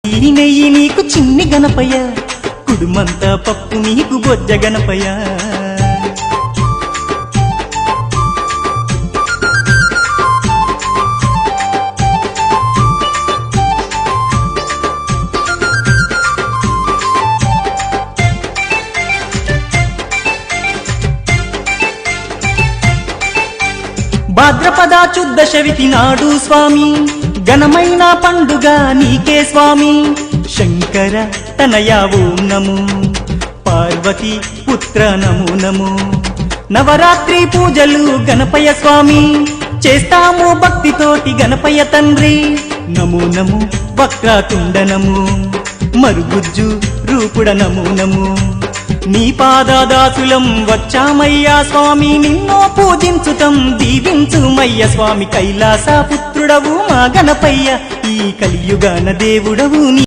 ఈ నెయ్యి నీకు చిన్ని గణపయ్య, కుడుమంతా పప్పు నీకు బొజ్జ గణపయ్య. భాద్రపద శుద్ధ చవితి నాడు స్వామి, ఘనమైన పండుగ నీకే స్వామి. శంకర తనయ ఓం నమో, పార్వతి పుత్ర నమో నమో. నవరాత్రి పూజలు గణపయ్య స్వామి, చేస్తాము భక్తితోటి గణపయ్య తండ్రి. నమో నమో వక్రతుండ నమో, మరుగుజ్జు రూపుడ నమో నమో. నీ పాదదాసులం వచ్చామయ్యా స్వామి, నిన్నో పూజించుతం దీవించుమయ్య స్వామి. కైలాస పుత్రుడవు మా గణపయ్య, ఈ కలియుగాన దేవుడవు నీ.